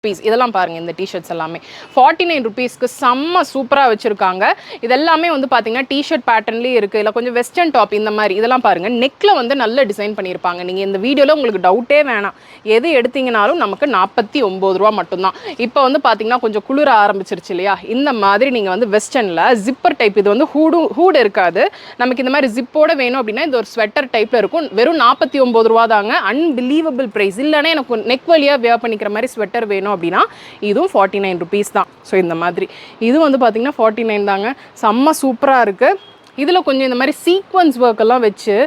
Piece இதெல்லாம் பாருங்க இந்த டிஷர்ட்ஸ் எல்லாமே 49 ரூபீஸ்க்கு செம்ம சூப்பராக வச்சுருக்காங்க. இதெல்லாமே வந்து பார்த்தீங்கன்னா டிஷர்ட் பேட்டர்ன்லேயே இருக்குது, இல்லை கொஞ்சம் வெஸ்டர்ன் டாப் இந்த மாதிரி. இதெல்லாம் பாருங்கள், நெக்கில் வந்து நல்ல டிசைன் பண்ணியிருப்பாங்க. நீங்கள் இந்த வீடியோவில் உங்களுக்கு டவுட்டே வேணாம், எது எடுத்தீங்கனாலும் நமக்கு 49 ரூபா மட்டும்தான். இப்போ வந்து பார்த்தீங்கன்னா கொஞ்சம் குளிர ஆரம்பிச்சிருச்சு இல்லையா, இந்த மாதிரி நீங்கள் வந்து வெஸ்டர்னில் ஜிப்பர் டைப், இது வந்து ஹூடு இருக்காது, நமக்கு இந்த மாதிரி ஜிப்போட வேணும் அப்படின்னா இது ஒரு ஸ்வெட்டர் டைப்பில் இருக்கும். வெறும் 49 ரூபா தாங்க, அன்பிலீவபிள் ப்ரைஸ். இல்லைன்னா எனக்கு நெக் வழியாக வியர் பண்ணிக்கிற மாதிரி ஸ்வெட்டர் வேணும் அப்படின்னா இதுவும் 49 ரூபீஸ் தான். ஸோ இந்த மாதிரி இது வந்து பார்த்தீங்கன்னா 49 தாங்க, செம்ம சூப்பராக இருக்குது. இதில் கொஞ்சம் இந்த மாதிரி சீக்வன்ஸ் ஒர்க் எல்லாம் வச்சு,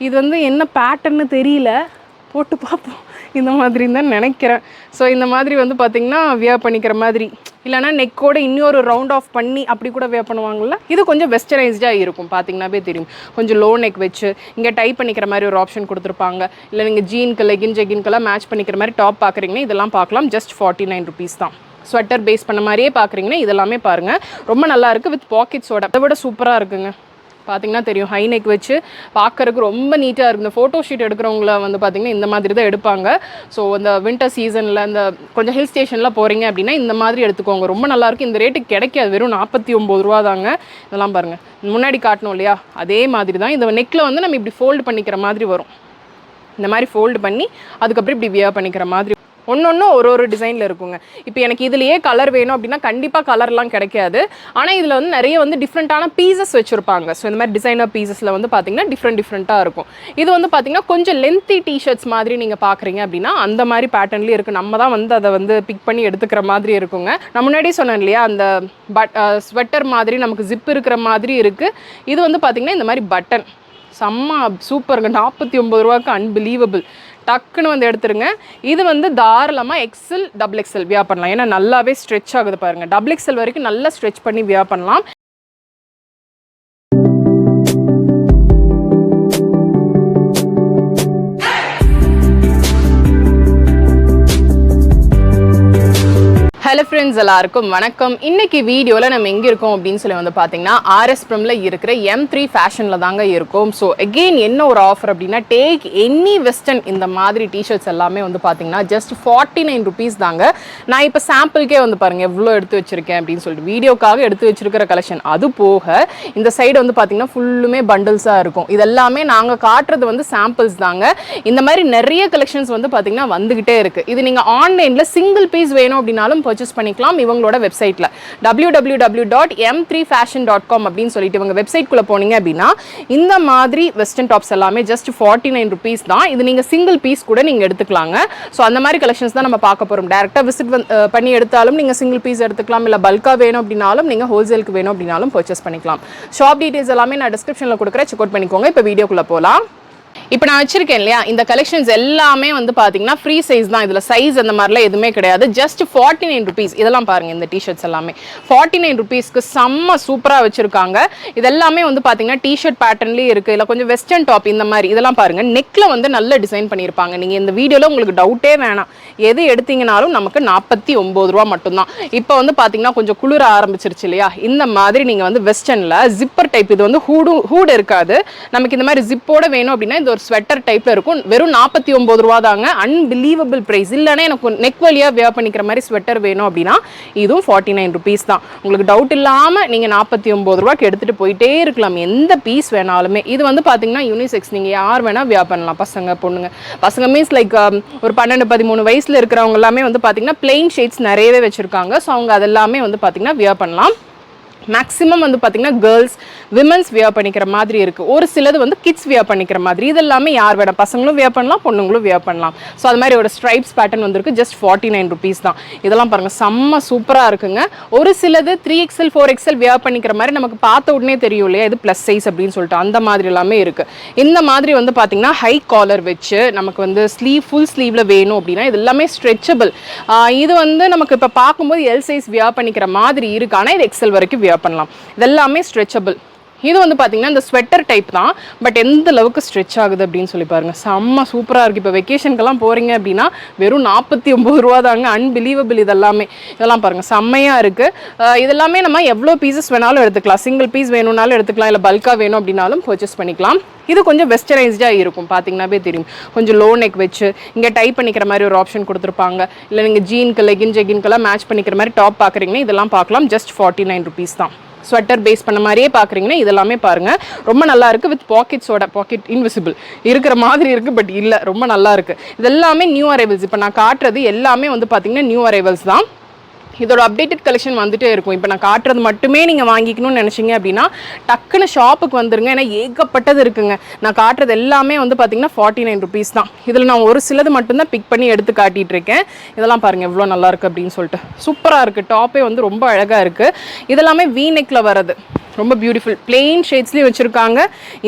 இது வந்து என்ன பேட்டர்ன்னு தெரியல, போட்டு பார்ப்போம். இந்த மாதிரி தான் நினைக்கிறேன். ஸோ இந்த மாதிரி வந்து பார்த்திங்கன்னா வியர் பண்ணிக்கிற மாதிரி, இல்லைனா நெக்கோட இன்னொரு ரவுண்ட் ஆஃப் பண்ணி அப்படி கூட வியர் பண்ணுவாங்கள்ல. இது கொஞ்சம் வெஸ்டர்னைஸ்டாக இருக்கும், பார்த்தீங்கன்னாவே தெரியும். கொஞ்சம் லோ நெக் வச்சு இங்கே டைப் பண்ணிக்கிற மாதிரி ஒரு ஆப்ஷன் கொடுத்துருப்பாங்க. இல்லை நீங்கள் ஜீனுக்கு ஜெகின்கெல்லாம் மேட்ச் பண்ணிக்கிற மாதிரி டாப் பார்க்குறீங்கன்னா இதெல்லாம் பார்க்கலாம். ஜஸ்ட் 49 ரூபீஸ் தான். ஸ்வெட்டர் பேஸ் பண்ண மாதிரியே பார்க்குறீங்கன்னா இதெல்லாமே பாருங்கள், ரொம்ப நல்லாயிருக்கு. வித் பாக்கெட்ஸோட அதை விட சூப்பராக இருக்குங்க. பார்த்தீங்கன்னா தெரியும், ஹை நெக் வச்சு பார்க்குறதுக்கு ரொம்ப நீட்டாக இருக்குது. இந்த ஃபோட்டோ ஷூட் எடுக்கிறவங்கள வந்து பார்த்திங்கன்னா இந்த மாதிரி தான் எடுப்பாங்க. ஸோ இந்த வின்டர் சீசனில் இந்த கொஞ்சம் ஹில் ஸ்டேஷனில் போகிறீங்க அப்படின்னா இந்த மாதிரி எடுத்துக்கோங்க, ரொம்ப நல்லாயிருக்கும். இந்த ரேட்டுக்கு கிடைக்காது, வெறும் 49 ரூபா தாங்க. இதெல்லாம் பாருங்கள், முன்னாடி காட்டணும் இல்லையா, அதே மாதிரி தான். இந்த நெக்கில் வந்து நம்ம இப்படி ஃபோல்டு பண்ணிக்கிற மாதிரி வரும், இந்த மாதிரி ஃபோல்டு பண்ணி அதுக்கப்புறம் இப்படி வியர் பண்ணிக்கிற மாதிரி ஒன்று ஒரு டிசைனில் இருக்குங்க. இப்போ எனக்கு இதுலேயே கலர் வேணும் அப்படின்னா கண்டிப்பாக கலர்லாம் கிடைக்காது. ஆனால் இதில் வந்து நிறைய வந்து டிஃப்ரெண்ட்டான பீசஸ் வச்சுருப்பாங்க. ஸோ இந்த மாதிரி டிசைனர் பீசஸில் வந்து பார்த்திங்கன்னா டிஃப்ரெண்ட்டாக இருக்கும். இது வந்து பார்த்திங்கன்னா கொஞ்சம் லென்த்தி டிஷர்ட்ஸ் மாதிரி நீங்கள் பார்க்குறீங்க அப்படின்னா அந்த மாதிரி பேட்டர்ன்லேயே இருக்குது. நம்ம தான் வந்து அதை வந்து பிக் பண்ணி எடுத்துக்கிற மாதிரி இருக்குங்க. நான் முன்னாடியே சொன்னேன் இல்லையா, அந்த ஸ்வெட்டர் மாதிரி நமக்கு ஜிப் இருக்கிற மாதிரி இருக்குது. இது வந்து பார்த்திங்கன்னா இந்த மாதிரி பட்டன் செம்ம சூப்பருங்க. 49 ரூபாய்க்கு அன்பிலீவபிள். டக்குன்னு வந்து எடுத்துருங்க. இது வந்து தாராளமாக எக்ஸல் டபுள் எக்ஸல் வியர் பண்ணலாம், ஏன்னா நல்லாவே ஸ்ட்ரெச் ஆகுது பாருங்கள். டபுள் எக்ஸல் வரைக்கும் நல்லா ஸ்ட்ரெச் பண்ணி வியர் பண்ணலாம். ஹலோ ஃப்ரெண்ட்ஸ், எல்லாருக்கும் வணக்கம். இன்றைக்கி வீடியோவில் நம்ம எங்கே இருக்கோம் அப்படின்னு சொல்லி வந்து பார்த்தீங்கன்னா RS Promல இருக்கிற M3 ஃபேஷனில் தாங்க இருக்கும். ஸோ அகெயின் என்ன ஒரு ஆஃபர் அப்படின்னா, டேக் எனி வெஸ்டர்ன் இந்த மாதிரி டிஷர்ட்ஸ் எல்லாமே வந்து பார்த்தீங்கன்னா ஜஸ்ட் 49 ரூபீஸ் தாங்க. நான் இப்போ சாம்பிளுக்கே வந்து பாருங்கள் எவ்வளோ எடுத்து வச்சுருக்கேன் அப்படின்னு சொல்லிட்டு, வீடியோக்காக எடுத்து வச்சுருக்கிற கலெக்ஷன். அது போக இந்த சைடு வந்து பார்த்தீங்கன்னா ஃபுல்லுமே பண்டில்ஸாக இருக்கும். இதெல்லாமே நாங்கள் காட்டுறது வந்து சாம்பிள்ஸ் தாங்க. இந்த மாதிரி நிறைய கலெக்ஷன்ஸ் வந்து பார்த்தீங்கன்னா வந்துக்கிட்டே இருக்குது. இது நீங்கள் ஆன்லைனில் சிங்கிள் பீஸ் வேணும் அப்படின்னாலும் பர்ச்சேஸ் பண்ணிக்கலாம். இவங்களோட வெப்சைட்ல www.m3fashion.com அப்படின்னு சொல்லிட்டு இவங்க வெப்சைட்குள்ள போனீங்க அப்படின்னா இந்த மாதிரி வெஸ்டர்ன் டாப்ஸ் எல்லாமே ஜஸ்ட் 49 ரூபீஸ் தான். இது நீங்க சிங்கிள் பீஸ் கூட நீங்க எடுத்துக்கலாங்க. ஸோ அந்த மாதிரி கலெக்ஷன்ஸ் தான் நம்ம பார்க்க போறோம். டைரக்டா விசிட் பண்ணி எடுத்தாலும் நீங்க சிங்கிள் பீஸ் எடுத்துக்கலாம், இல்ல பல்கா வேணும் அப்படின்னாலும் நீங்க ஹோல்சேலுக்கு வேணும் அப்படின்னாலும் பர்ச்சேஸ் பண்ணிக்கலாம். ஷாப் டீடைல்ஸ் எல்லாமே நான் டிஸ்கிரிப்ஷன்ல கொடுக்குறேன், செக் அவுட் பண்ணிக்கோங்க. இப்போ வீடியோக்குள்ள போலாம். இப்போ நான் வச்சிருக்கேன் இல்லையா, இந்த கலெக்ஷன்ஸ் எல்லாமே வந்து பார்த்தீங்கன்னா ஃப்ரீ சைஸ் தான். இதில் சைஸ் அந்த மாதிரிலாம் எதுவுமே கிடையாது. Just 49 rupees. இதெல்லாம் பாருங்கள், இந்த டிஷர்ட்ஸ் எல்லாமே 49 ரூபீஸ்க்கு செம்ம சூப்பராக வச்சுருக்காங்க. இதெல்லாமே வந்து பார்த்தீங்கன்னா டிஷர்ட் பேட்டர்ன்லேயே இருக்குது, இல்லை கொஞ்சம் வெஸ்டர்ன் டாப் இந்த மாதிரி. இதெல்லாம் பாருங்கள், நெக்கில் வந்து நல்ல டிசைன் பண்ணியிருப்பாங்க. நீங்கள் இந்த வீடியோவில் உங்களுக்கு டவுட்டே வேணாம், எது எடுத்தீங்கனாலும் நமக்கு 49 ரூபா மட்டும்தான். இப்போ வந்து பார்த்தீங்கன்னா கொஞ்சம் குளிர ஆரம்பிச்சிருச்சு இல்லையா, இந்த மாதிரி நீங்கள் வந்து வெஸ்டர்னில் ஜிப்பர் டைப், இது வந்து ஹூடு இருக்காது, நமக்கு இந்த மாதிரி ஜிப்போட வேணும் அப்படின்னா இது ஒரு ஸ்வெட்டர் டைப்ல இருக்கும். வெறும் 49 ரூபா தாங்க, அன்பிலீவபிள் பிரைஸ். இல்லைன்னா எனக்கு நெக் வழியா வியர் பண்ணிக்கிற மாதிரி ஸ்வெட்டர் வேணும் அப்படின்னா இதுவும் 49 ரூபீஸ் தான். உங்களுக்கு டவுட் இல்லாம நீங்க 49 ரூபாய்க்கு எடுத்துட்டு போயிட்டே இருக்கலாம், எந்த பீஸ் வேணாலுமே. இது வந்து பாத்தீங்கன்னா யூனிசெக்ஸ், நீங்க யார் வேணா வியர் பண்ணலாம், பசங்க பொண்ணுங்க. பசங்க மீன்ஸ் லைக் ஒரு 12-13 வயசுல இருக்கிறவங்க எல்லாமே வந்து பாத்தீங்கன்னா பிளெயின் ஷேட்ஸ் நிறையவே வச்சிருக்காங்க. ஸோ அவங்க அதெல்லாமே வந்து பாத்தீங்கன்னா வியர் பண்ணலாம். மேக்ஸிமம் வந்து பார்த்தீங்கன்னா கேர்ள்ஸ் விமன்ஸ் வியர் பண்ணிக்கிற மாதிரி இருக்குது. ஒரு சிலது வந்து கிட்ஸ் வியர் பண்ணிக்கிற மாதிரி. இதெல்லாமே யார் வேணால், பசங்களும் வியர் பண்ணலாம், பொண்ணுங்களும் வியர் பண்ணலாம். ஸோ அது மாதிரி ஒரு ஸ்ட்ரைப்ஸ் பேட்டர்ன் வந்துருக்கு. ஜஸ்ட் 49 ரூபீஸ் தான். இதெல்லாம் பாருங்கள், செம்ம சூப்பராக இருக்குங்க. ஒரு சிலது 3XL 4XL வியர் பண்ணிக்கிற மாதிரி நமக்கு பார்த்த உடனே தெரியும் இல்லையா, இது ப்ளஸ் சைஸ் அப்படின்னு சொல்லிட்டு அந்த மாதிரி எல்லாமே இருக்குது. இந்த மாதிரி வந்து பார்த்தீங்கன்னா ஹை காலர் வச்சு நமக்கு வந்து ஃபுல் ஸ்லீவில் வேணும் அப்படின்னா இது எல்லாமே ஸ்ட்ரெச்சபிள். இது வந்து நமக்கு இப்போ பார்க்கும்போது எல் சைஸ் வியர் பண்ணிக்கிற மாதிரி இருக்குது, ஆனால் இது XL வரைக்கும் பண்ணலாம். இதெல்லாமே ஸ்ட்ரெச்சபிள். இது வந்து பார்த்தீங்கன்னா இந்த ஸ்வெட்டர் டைப் தான், பட் எந்த அளவுக்கு ஸ்ட்ரெச் ஆகுது அப்படின்னு சொல்லி பாருங்கள். செம்ம சூப்பராக இருக்குது. இப்போ வெக்கேஷனுக்கெல்லாம் போகிறீங்க அப்படின்னா வெறும் 49 ரூபா தாங்க. அன்பிலீவபிள். இதெல்லாம் பாருங்கள் செம்மையாக இருக்குது. இதெல்லாமே நம்ம எவ்வளோ பீசஸ் வேணாலும் எடுத்துக்கலாம். சிங்கிள் பீஸ் வேணும்னாலும் எடுத்துக்கலாம், இல்லை பல்காக வேணும் அப்படின்னாலும் பர்ச்சேஸ் பண்ணிக்கலாம். இது கொஞ்சம் வெஸ்டர்னைஸ்டாக இருக்கும், பார்த்தீங்கன்னாவே தெரியும். கொஞ்சம் லோ நெக் வச்சு இங்கே டைப் பண்ணிக்கிற மாதிரி ஒரு ஆப்ஷன் கொடுத்துருப்பாங்க. இல்லை நீங்கள் ஜீனுக்கு ஜெகின்கெல்லாம் மேட்ச் பண்ணிக்கிற மாதிரி டாப் பார்க்குறீங்கன்னா இதெல்லாம் பார்க்கலாம். ஜஸ்ட் 49 ருபீஸ் தான். ஸ்வெட்டர் பேஸ் பண்ண மாதிரியே பார்க்குறீங்கன்னா இதெல்லாமே பாருங்கள் ரொம்ப நல்லா இருக்குது. வித் பாக்கெட்ஸோட, பாக்கெட் இன்விசிபிள் இருக்கிற மாதிரி இருக்குது, பட் இல்லை, ரொம்ப நல்லா இருக்குது. இதெல்லாமே நியூ அரைவல்ஸ். இப்போ நான் காட்டுறது எல்லாமே வந்து பார்த்தீங்கன்னா நியூ அரைவல்ஸ் தான். இதோட அப்டேட்டட் கலெக்ஷன் வந்துட்டே இருக்கும். இப்போ நான் காட்டுறது மட்டுமே நீங்கள் வாங்கிக்கணும்னு நினச்சிங்க அப்படின்னா டக்குன்னு ஷாப்புக்கு வந்துருங்க. ஏன்னா ஏகப்பட்டது இருக்குங்க. நான் காட்டுறது எல்லாமே வந்து பார்த்தீங்கன்னா 49 ருபீஸ் தான். இதில் நான் ஒரு சிலது மட்டும்தான் பிக் பண்ணி எடுத்து காட்டிகிட்டு இருக்கேன். இதெல்லாம் பாருங்கள் எவ்வளோ நல்லா இருக்குது அப்படின்னு சொல்லிட்டு. சூப்பராக இருக்குது. டாப்பே வந்து ரொம்ப அழகாக இருக்குது. இதெல்லாமே வீ நெக்கில் வரது, ரொம்ப பியூட்டிஃபுல். பிளெயின் ஷேட்ஸ்லேயும் வச்சுருக்காங்க,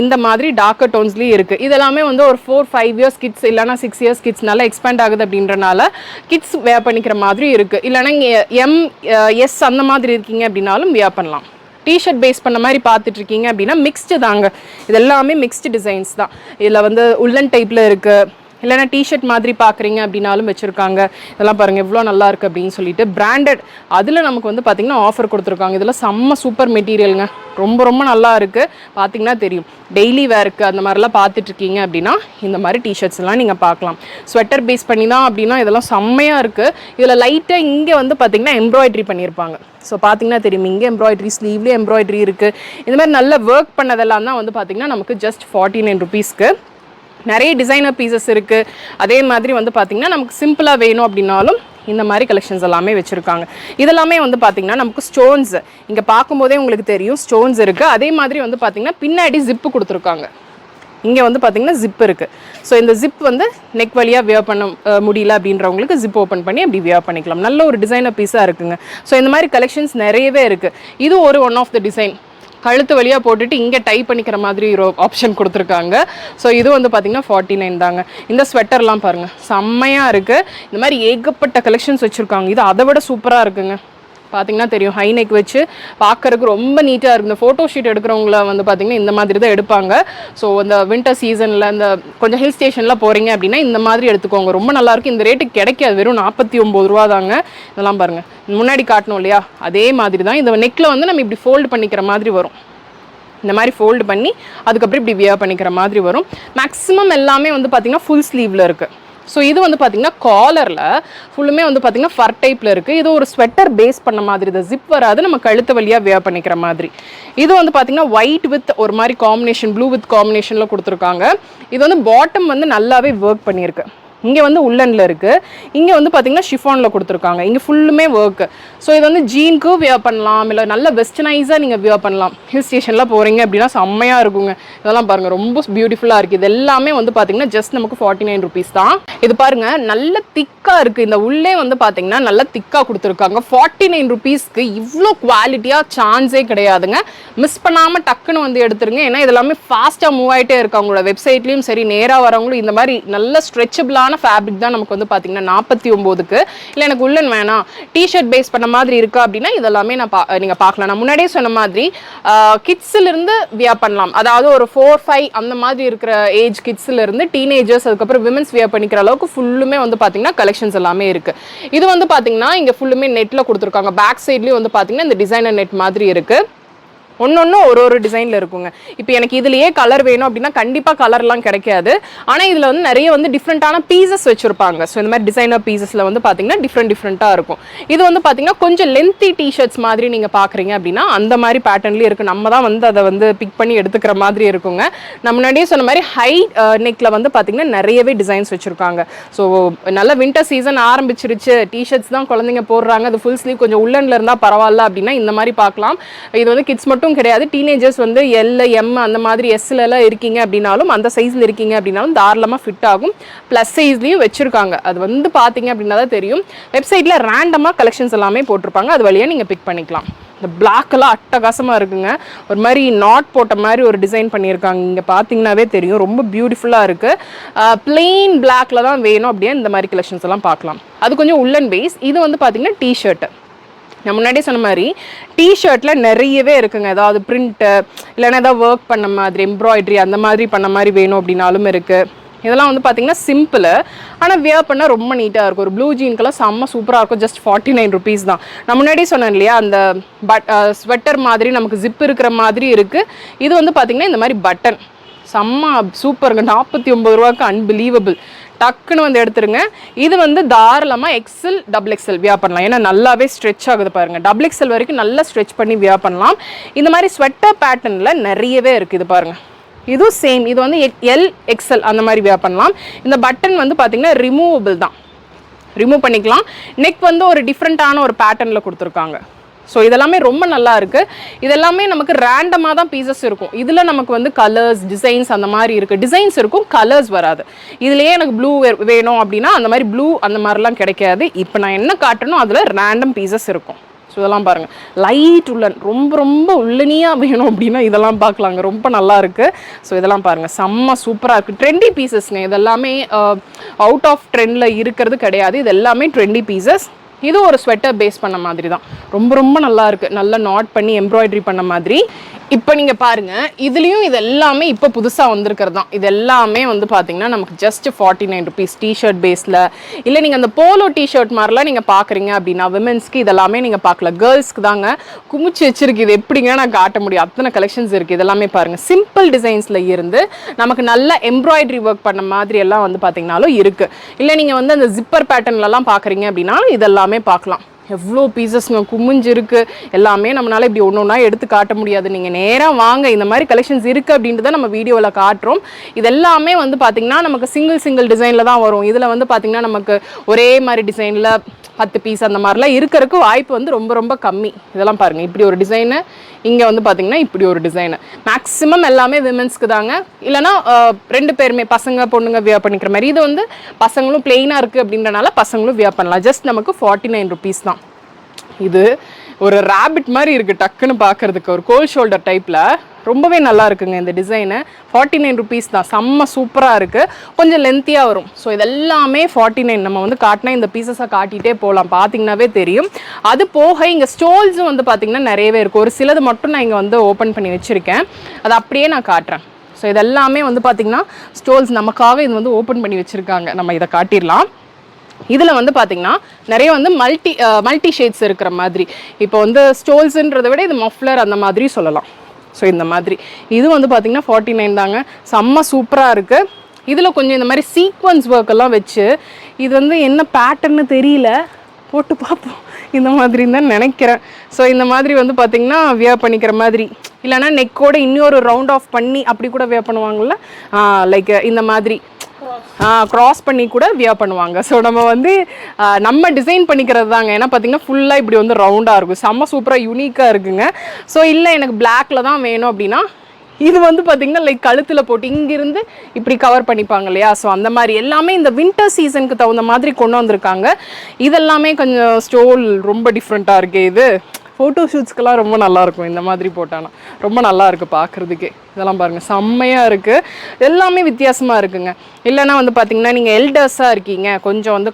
இந்த மாதிரி டார்க்கர் டோன்ஸ்லேயும் இருக்குது. இதெல்லாமே வந்து ஒரு 4-5 இயர்ஸ் கிட்ஸ் இல்லைனா 6 இயர்ஸ் கிட்ஸ் நல்லா எக்ஸ்பேண்ட் ஆகுது அப்படின்றனால கிட்ஸ் வேர் பண்ணிக்கிற மாதிரி இருக்குது. இல்லைனா எஸ் அந்த மாதிரி இருக்கீங்க அப்படின்னாலும் வேர் பண்ணலாம். டிஷர்ட் பேஸ் பண்ண மாதிரி பார்த்துட்டு இருக்கீங்க அப்படின்னா மிக்ஸ்டு தாங்க. இது எல்லாமே மிக்ஸ்டு டிசைன்ஸ் தான். இதில் வந்து உல்லன் டைப்பில் இருக்குது, இல்லைனா டிஷர்ட் மாதிரி பார்க்குறீங்க அப்படின்னாலும் வச்சுருக்காங்க. இதெல்லாம் பாருங்கள் எவ்வளோ நல்லா இருக்குது அப்படின்னு சொல்லிட்டு. பிராண்டட் அதில் நமக்கு வந்து பார்த்திங்கன்னா ஆஃபர் கொடுத்துருக்காங்க. இதெல்லாம் செம்ம சூப்பர் மெட்டீரியலுங்க. ரொம்ப ரொம்ப நல்லா இருக்குது. பார்த்திங்கன்னா தெரியும். டெய்லி வேருக்கு அந்த மாதிரிலாம் பார்த்துட்ருக்கீங்க அப்படின்னா இந்த மாதிரி டிஷர்ட்ஸ் எல்லாம் நீங்கள் பார்க்கலாம். ஸ்வெட்டர் பேஸ் பண்ணி தான் அப்படின்னா இதெல்லாம் செம்மையாக இருக்குது. இதில் லைட்டாக இங்கே வந்து பார்த்திங்கன்னா எம்ப்ராய்ட்ரி பண்ணியிருப்பாங்க. ஸோ பார்த்திங்கன்னா தெரியும், இங்கே எம்ப்ராய்ட்ரி, ஸ்லீவ்லேயே எம்ப்ராய்ட்ரி இருக்குது. இந்த மாதிரி நல்ல ஒர்க் பண்ணதெல்லாம் தான் வந்து பார்த்திங்கன்னா நமக்கு ஜஸ்ட் 49 ருபீஸ்க்கு. நிறைய டிசைனர் பீசஸ் இருக்குது. அதே மாதிரி வந்து பார்த்திங்கன்னா நமக்கு சிம்பிளாக வேணும் அப்படின்னாலும் இந்த மாதிரி கலெக்ஷன்ஸ் எல்லாமே வச்சுருக்காங்க. இதெல்லாமே வந்து பார்த்திங்கன்னா நமக்கு ஸ்டோன்ஸ் இங்கே பார்க்கும்போதே உங்களுக்கு தெரியும் ஸ்டோன்ஸ் இருக்குது. அதே மாதிரி வந்து பார்த்திங்கன்னா பின்னாடி ஜிப்பு கொடுத்துருக்காங்க. இங்கே வந்து பார்த்திங்கன்னா ஜிப் இருக்குது. ஸோ இந்த ஜிப் வந்து நெக் வழியாக வியர் பண்ண முடியல அப்படின்றவங்களுக்கு ஜிப் ஓப்பன் பண்ணி அப்படி வியர் பண்ணிக்கலாம். நல்ல ஒரு டிசைனர் பீஸாக இருக்குங்க. ஸோ இந்த மாதிரி கலெக்ஷன்ஸ் நிறையவே இருக்குது. இது ஒரு ஒன் ஆஃப் த டிசைன். கழுத்து வழியாக போட்டுட்டு இங்கே டைப் பண்ணிக்கிற மாதிரி ஒரு ஆப்ஷன் கொடுத்துருக்காங்க. ஸோ இது வந்து பார்த்திங்கன்னா 49 தாங்க. இந்த ஸ்வெட்டர்லாம் பாருங்கள் செம்மையாக இருக்குது. இந்த மாதிரி ஏகப்பட்ட கலெக்ஷன்ஸ் வச்சுருக்காங்க. இது அதை விட சூப்பராக இருக்குங்க. பார்த்திங்கன்னா தெரியும், ஹை நெக் வச்சு பார்க்குறதுக்கு ரொம்ப நீட்டாக இருக்குது. இந்த ஃபோட்டோ ஷூட் எடுக்கிறவங்கள வந்து பார்த்திங்கன்னா இந்த மாதிரி தான் எடுப்பாங்க. ஸோ இந்த வின்டர் சீசனில் இந்த கொஞ்சம் ஹில் ஸ்டேஷனில் போகிறீங்க அப்படின்னா இந்த மாதிரி எடுத்துக்கோங்க. ரொம்ப நல்லாயிருக்கு. இந்த ரேட்டுக்கு கிடைக்காது. வெறும் 49 ரூபா தாங்க. இதெல்லாம் பாருங்கள், முன்னாடி காட்டணும் இல்லையா, அதே மாதிரி தான். இந்த நெக்கில் வந்து நம்ம இப்படி ஃபோல்டு பண்ணிக்கிற மாதிரி வரும். இந்த மாதிரி ஃபோல்டு பண்ணி அதுக்கப்புறம் இப்படி வியர் பண்ணிக்கிற மாதிரி வரும். மேக்ஸிமம் எல்லாமே வந்து பார்த்திங்கன்னா ஃபுல் ஸ்லீவில் இருக்குது. ஸோ இது வந்து பார்த்திங்கன்னா காலரில் ஃபுல்லுமே வந்து பார்த்திங்கன்னா ஃபர் டைப்பில் இருக்குது. இது ஒரு ஸ்வெட்டர் பேஸ் பண்ண மாதிரி, இது ஜிப் வராது, நம்ம கழுத்து வழியாக வியர் பண்ணிக்கிற மாதிரி. இது வந்து பார்த்திங்கன்னா ஒயிட் வித் ஒரு மாதிரி காம்பினேஷன், ப்ளூ வித் காம்பினேஷனில் கொடுத்துருக்காங்க. இது வந்து பாட்டம் வந்து நல்லாவே ஒர்க் பண்ணியிருக்கு. இங்கே வந்து உள்ளனில் இருக்குது, இங்கே வந்து பார்த்திங்கன்னா ஷிஃபானில் கொடுத்துருக்காங்க. இங்கே ஃபுல்லுமே ஒர்க்கு. ஸோ இது வந்து ஜீனுக்கு வியர் பண்ணலாம், இல்லை நல்ல வெஸ்டர்னைஸாக நீங்கள் வியர் பண்ணலாம். ஹில் ஸ்டேஷனில் போகிறீங்க அப்படின்னா செம்மையாக இருக்குங்க. இதெல்லாம் பாருங்கள் ரொம்ப பியூட்டிஃபுல்லாக இருக்குது. இது எல்லாமே வந்து பார்த்திங்கன்னா ஜஸ்ட் நமக்கு 49 ருபீஸ் தான். இது பாருங்கள் நல்ல திக்காக இருக்குது. இந்த உள்ளே வந்து பார்த்திங்கன்னா நல்லா திக்காக கொடுத்துருக்காங்க. 49 ருபீஸ்க்கு இவ்வளோ குவாலிட்டியாக சான்ஸே கிடையாதுங்க. மிஸ் பண்ணாமல் டக்குன்னு வந்து எடுத்துருங்க. ஏன்னா இதெல்லாமே ஃபாஸ்ட்டாக மூவ் ஆகிட்டே இருக்கு. அவங்களோட வெப்சைட்லேயும் சரி, நேராக வரவங்களும் இந்த மாதிரி நல்ல ஸ்ட்ரெச்சபிளான ஃபேப்ரிக் தான் நமக்கு வந்து பார்த்தீங்கன்னா 49க்கு. இல்லை எனக்கு உள்ளன் வேணாம், டிஷர்ட் பேஸ் பண்ண மாதிரி இருக்கா அப்படின்னா இதெல்லாமே நீங்கள் பார்க்கலாம். நான் முன்னாடியே சொன்ன மாதிரி கிட்ஸிலிருந்து வியர் பண்ணலாம். அதாவது ஒரு 4-5 அந்த மாதிரி இருக்கிற ஏஜ் கிட்ஸிலிருந்து டீனேஜர்ஸ், அதுக்கப்புறம் விமென்ஸ் வியர் பண்ணிக்கிற அளவுக்கு ஃபுல்லுமே வந்து பார்த்தீங்கன்னா கலெக்ஷன்ஸ் எல்லாமே இருக்குது. இது வந்து பார்த்தீங்கன்னா இங்கே ஃபுல்லுமே நெட்டில் கொடுத்துருக்காங்க. பேக் சைட்லேயும் வந்து பார்த்தீங்கன்னா இந்த டிசைனர் நெட் மாதிரி இருக்குது. ஒன்று ஒரு டிசைனில் இருக்குங்க. இப்போ எனக்கு இதுலேயே கலர் வேணும் அப்படின்னா கண்டிப்பாக கலர்லாம் கிடைக்காது. ஆனால் இதில் வந்து நிறைய வந்து டிஃப்ரெண்ட்டான பீசஸ் வச்சுருப்பாங்க. ஸோ இந்த மாதிரி டிசைனர் பீசஸில் வந்து பார்த்தீங்கன்னா டிஃப்ரெண்ட்டாக இருக்கும். இது வந்து பார்த்தீங்கன்னா கொஞ்சம் லென்த்தி டிஷர்ட்ஸ் மாதிரி நீங்கள் பார்க்குறீங்க அப்படின்னா அந்த மாதிரி பேட்டர்ன்லேயே இருக்குது. நம்ம தான் வந்து அதை வந்து பிக் பண்ணி எடுத்துக்கிற மாதிரி இருக்குங்க. நான் முன்னாடியே சொன்ன மாதிரி ஹை நெக்கில் வந்து பார்த்தீங்கன்னா நிறையவே டிசைன்ஸ் வச்சுருக்காங்க. ஸோ நல்ல வின்டர் சீசன் ஆரம்பிச்சிருச்சு, டிஷர்ட்ஸ் தான் குழந்தைங்க போடுறாங்க, அது ஃபுல் ஸ்லீவ் கொஞ்சம் உள்ளனில் இருந்தால் பரவாயில்ல அப்படின்னா இந்த மாதிரி பார்க்கலாம். இது வந்து கிட்ஸ் மட்டும் கிடையாது, டீனேஜர்ஸ் வந்து எல், எம் அந்த மாதிரி எஸ்ல எல்லாம் இருக்கீங்க அப்படின்னாலும், அந்த சைஸ்ல இருக்கீங்க அப்படின்னாலும் தாராளமாக ஃபிட் ஆகும். ப்ளஸ் சைஸ்லையும் வச்சிருக்காங்க. அது வந்து பார்த்தீங்க அப்படின்னா தான் தெரியும். வெப்சைட்டில் ரேண்டமாக கலெக்ஷன்ஸ் எல்லாமே போட்டிருப்பாங்க, அது வழியாக நீங்கள் பிக் பண்ணிக்கலாம். இந்த பிளாக்கெல்லாம் அட்டகாசமாக இருக்குங்க. ஒரு மாதிரி நாட் போட்ட மாதிரி ஒரு டிசைன் பண்ணியிருக்காங்க. இங்கே பார்த்தீங்கன்னாவே தெரியும், ரொம்ப பியூட்டிஃபுல்லாக இருக்குது. பிளெயின் பிளாக்ல தான் வேணும் அப்படியே இந்த மாதிரி கலெக்ஷன்ஸ் எல்லாம் பார்க்கலாம். அது கொஞ்சம் உள்ளன் பேஸ். இது வந்து பார்த்தீங்கன்னா டிஷர்ட் நான் முன்னாடியே சொன்ன மாதிரி டிஷர்ட்டில் நிறையவே இருக்குங்க. ஏதாவது பிரிண்ட்டு இல்லைன்னா ஏதாவது ஒர்க் பண்ண மாதிரி எம்ப்ராய்டரி அந்த மாதிரி பண்ண மாதிரி வேணும் அப்படின்னாலும் இருக்குது. இதெல்லாம் வந்து பார்த்திங்கன்னா சிம்பிள், ஆனால் வியர் பண்ணால் ரொம்ப நீட்டாக இருக்கும். ஒரு ப்ளூ ஜீன்கெல்லாம் செம்ம சூப்பராக இருக்கும். ஜஸ்ட் 49 rupees தான். நான் முன்னாடியே சொன்னேன் இல்லையா, அந்த ஸ்வெட்டர் மாதிரி நமக்கு ஜிப் இருக்கிற மாதிரி இருக்குது. இது வந்து பார்த்திங்கன்னா இந்த மாதிரி பட்டன் செம்ம சூப்பருங்க. 49 ரூபாய்க்கு அன்பிலீவபிள். டக்குன்னு வந்து எடுத்துருங்க. இது வந்து தாராளமாக எக்ஸல் டபுள் எக்ஸல் வியர் பண்ணலாம். ஏன்னா நல்லாவே ஸ்ட்ரெச் ஆகுது பாருங்கள். டபுள் எக்ஸல் வரைக்கும் நல்லா ஸ்ட்ரெச் பண்ணி வியர் பண்ணலாம். இந்த மாதிரி ஸ்வெட்டர் பேட்டர்னில் நிறையவே இருக்குது. இது பாருங்கள், இதுவும் சேம். இது வந்து எல் எக்ஸல் அந்த மாதிரி வியர் பண்ணலாம். இந்த பட்டன் வந்து பார்த்திங்கன்னா ரிமூவபிள் தான், ரிமூவ் பண்ணிக்கலாம். நெக் வந்து ஒரு டிஃப்ரெண்ட்டான ஒரு பேட்டர்னில் கொடுத்துருக்காங்க. ஸோ இதெல்லாமே ரொம்ப நல்லா இருக்குது. இதெல்லாமே நமக்கு ரேண்டமாக தான் பீசஸ் இருக்கும். இதில் நமக்கு வந்து கலர்ஸ் டிசைன்ஸ் அந்த மாதிரி இருக்குது. டிசைன்ஸ் இருக்கும், கலர்ஸ் வராது. இதுலேயே எனக்கு ப்ளூ வேணும் அப்படின்னா அந்த மாதிரி ப்ளூ அந்த மாதிரிலாம் கிடைக்காது. இப்போ நான் என்ன காட்டணும் அதில் ரேண்டம் பீசஸ் இருக்கும். ஸோ இதெல்லாம் பாருங்கள், லைட் உள்ளன் ரொம்ப ரொம்ப உள்ளனியாக வேணும் அப்படின்னா இதெல்லாம் பார்க்கலாங்க, ரொம்ப நல்லா இருக்குது. ஸோ இதெல்லாம் பாருங்கள், செம்ம சூப்பராக இருக்குது. ட்ரெண்டி பீசஸ்ங்க. இதெல்லாமே அவுட் ஆஃப் ட்ரெண்டில் இருக்கிறது கிடையாது. இது எல்லாமே ட்ரெண்டி பீசஸ். இது ஒரு ஸ்வெட்டர் பேஸ் பண்ண மாதிரி தான். ரொம்ப ரொம்ப நல்லா இருக்குது. நல்லா நாட் பண்ணி எம்ப்ராய்டரி பண்ண மாதிரி. இப்போ நீங்கள் பாருங்கள், இதுலேயும் இது எல்லாமே இப்போ புதுசாக வந்திருக்கிறது தான். இது எல்லாமே வந்து பார்த்தீங்கன்னா நமக்கு ஜஸ்ட் 49 rupees டிஷர்ட் பேஸில். இல்லை நீங்கள் அந்த போலோ டிஷர்ட் மாதிரிலாம் நீங்கள் பார்க்குறீங்க அப்படின்னா விமென்ஸ்க்கு இதெல்லாமே நீங்கள் பார்க்கல. கேர்ள்ஸ்க்கு தாங்க குமிச்சு வச்சிருக்கு. இது எப்படிங்க நான் காட்ட முடியும், அத்தனை கலெக்ஷன்ஸ் இருக்குது. இதெல்லாமே பாருங்கள், சிம்பிள் டிசைன்ஸில் இருந்து நமக்கு நல்ல எம்ப்ராய்டரி ஒர்க் பண்ண மாதிரி எல்லாம் வந்து பார்த்தீங்கன்னாலும் இருக்குது. இல்லை நீங்கள் வந்து அந்த ஜிப்பர் பேட்டர்ன்லலாம் பார்க்குறீங்க அப்படின்னாலும் இதெல்லாமே பார்க்கலாம். எவ்வளோ பீசஸ்ங்க குமிஞ்சு இருக்குது. எல்லாமே நம்மளால் இப்படி ஒன்று ஒன்றா எடுத்து காட்ட முடியாது. நீங்கள் நேராக வாங்க, இந்த மாதிரி கலெக்ஷன்ஸ் இருக்குது அப்படின்ட்டு தான் நம்ம வீடியோவில் காட்டுறோம். இதெல்லாமே வந்து பார்த்திங்கன்னா நமக்கு சிங்கிள் டிசைனில் தான் வரும். இதில் வந்து பார்த்திங்கன்னா நமக்கு ஒரே மாதிரி டிசைனில் 10 பீஸ் அந்த மாதிரிலாம் இருக்கிறதுக்கு வாய்ப்பு வந்து ரொம்ப ரொம்ப கம்மி. இதெல்லாம் பாருங்கள், இப்படி ஒரு டிசைனு, இங்கே வந்து பார்த்திங்கன்னா இப்படி ஒரு டிசைனு. மேக்ஸிமம் எல்லாமே விமென்ஸ்க்கு தாங்க. இல்லைனா 2 பேருமே பசங்க பொண்ணுங்க வியர் பண்ணிக்கிற மாதிரி. இது வந்து பசங்களும் பிளெயினாக இருக்குது அப்படின்றனால பசங்களும் வியர் பண்ணலாம். ஜஸ்ட் நமக்கு 49 rupees தான். இது ஒரு ரேபிட் மாதிரி இருக்குது டக்குன்னு பார்க்குறதுக்கு. ஒரு கோல் ஷோல்டர் டைப்பில் ரொம்பவே நல்லா இருக்குங்க இந்த டிசைனு. 49 rupees தான். செம்ம சூப்பராக இருக்குது. கொஞ்சம் லென்த்தியாக வரும். ஸோ இதெல்லாமே 49. நம்ம வந்து காட்டினா இந்த பீசஸை காட்டிகிட்டே போகலாம், பார்த்தீங்கன்னாவே தெரியும். அது போக இங்கே ஸ்டோல்ஸும் வந்து பார்த்திங்கன்னா நிறையவே இருக்குது. ஒரு சிலது மட்டும் நான் இங்கே வந்து ஓப்பன் பண்ணி வச்சுருக்கேன், அது அப்படியே நான் காட்டுறேன். ஸோ இதெல்லாமே வந்து பார்த்திங்கன்னா ஸ்டோல்ஸ் நமக்காக இது வந்து ஓப்பன் பண்ணி வச்சுருக்காங்க. நம்ம இதை காட்டிடலாம். இதில் வந்து பார்த்திங்கன்னா நிறைய வந்து மல்டி ஷேட்ஸ் இருக்கிற மாதிரி. இப்போ வந்து ஸ்டோல்ஸுன்றதை விட இது மஃப்லர் அந்த மாதிரி சொல்லலாம். ஸோ இந்த மாதிரி இது வந்து பார்த்திங்கன்னா 49 தாங்க. செம்ம சூப்பராக இருக்குது. இதில் கொஞ்சம் இந்த மாதிரி சீக்வன்ஸ் ஒர்க்கெல்லாம் வச்சு, இது வந்து என்ன பேட்டர்ன்னு தெரியல, போட்டு பார்ப்போம். இந்த மாதிரி தான் நினைக்கிறேன். ஸோ இந்த மாதிரி வந்து பார்த்திங்கன்னா வியர் பண்ணிக்கிற மாதிரி, இல்லைனா நெக்கோட இன்னொரு ரவுண்ட் ஆஃப் பண்ணி அப்படி கூட வியர் பண்ணுவாங்கள்ல, லைக் இந்த மாதிரி க்ராஸ் பண்ணி கூட வியர் பண்ணுவாங்க. ஸோ நம்ம வந்து நம்ம டிசைன் பண்ணிக்கிறது தாங்க. ஏன்னா பார்த்தீங்கன்னா ஃபுல்லாக இப்படி வந்து ரவுண்டாக இருக்கும். செம்ம சூப்பராக யூனிக்காக இருக்குங்க. ஸோ இல்லை எனக்கு பிளாக்ல தான் வேணும் அப்படின்னா இது வந்து பார்த்திங்கன்னா லைக் கழுத்தில் போட்டு இங்கிருந்து இப்படி கவர் பண்ணிப்பாங்க இல்லையா. ஸோ அந்த மாதிரி எல்லாமே இந்த வின்டர் சீசனுக்கு தகுந்த மாதிரி கொண்டு வந்திருக்காங்க. இதெல்லாமே கொஞ்சம் ஸ்டோல் ரொம்ப டிஃப்ரெண்ட்டாக இருக்குது. இது ஃபோட்டோ ஷூட்ஸ்க்கெல்லாம் ரொம்ப நல்லாயிருக்கும். இந்த மாதிரி போட்டானா ரொம்ப நல்லா இருக்குது பார்க்குறதுக்கே. இதெல்லாம் பாருங்கள், செம்மையாக இருக்குது. எல்லாமே வித்தியாசமாக இருக்குங்க. இல்லைனா வந்து பார்த்திங்கன்னா நீங்கள் எல்டர்ஸாக இருக்கீங்க, கொஞ்சம் வந்து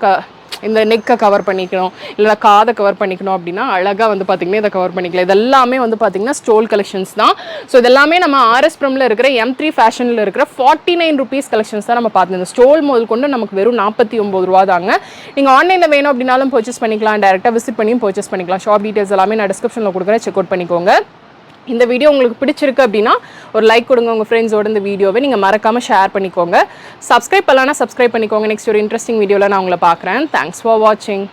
இந்த நெக்கை கவர் பண்ணிக்கணும், இல்லை காதை கவர் பண்ணிக்கணும் அப்படின்னா அழகாக வந்து பார்த்திங்கன்னா இதை கவர் பண்ணிக்கலாம். இதெல்லாமே வந்து பார்த்திங்கன்னா ஸ்டோல் கலெக்ஷன்ஸ் தான். ஸோ இதெல்லாமே நம்ம RS Premல இருக்கிற M3 ஃபேஷனில் இருக்கிற 49 rupees கலெக்ஷன்ஸ் தான் நம்ம பார்த்தோம். இந்த ஸ்டோல் முதல் கொண்டு நமக்கு வெறும் 49 ரூபா தாங்க. நீங்கள் ஆன்லைனில் வேணும் அப்படின்னாலும் பர்ச்சேஸ் பண்ணிக்கலாம், டேரெக்டாக விசிட் பண்ணியும் பர்ச்சேஸ் பண்ணிக்கலாம். ஷாப் டீட்டெயில்ஸ் எல்லாமே நான் டிஸ்கிரிப்ஷனில் கொடுக்குறேன், செக் அவுட் பண்ணிக்கோங்க. இந்த வீடியோ உங்களுக்கு பிடிச்சிருக்கு அப்படின்னா ஒரு லைக் கொடுங்க. உங்கள் ஃப்ரெண்ட்ஸோட இந்த வீடியோவை நீங்கள் மறக்காமல் ஷேர் பண்ணிக்கோங்க. சப்ஸ்கிரைப் பண்ணலான்னா சப்ஸ்கிரைப் பண்ணிக்கோங்க. நெக்ஸ்ட் ஒரு இன்ட்ரெஸ்டிங் வீடியோவில் நான் உங்களை பார்க்குறேன். தேங்க்ஸ் ஃபார் வாட்சிங்.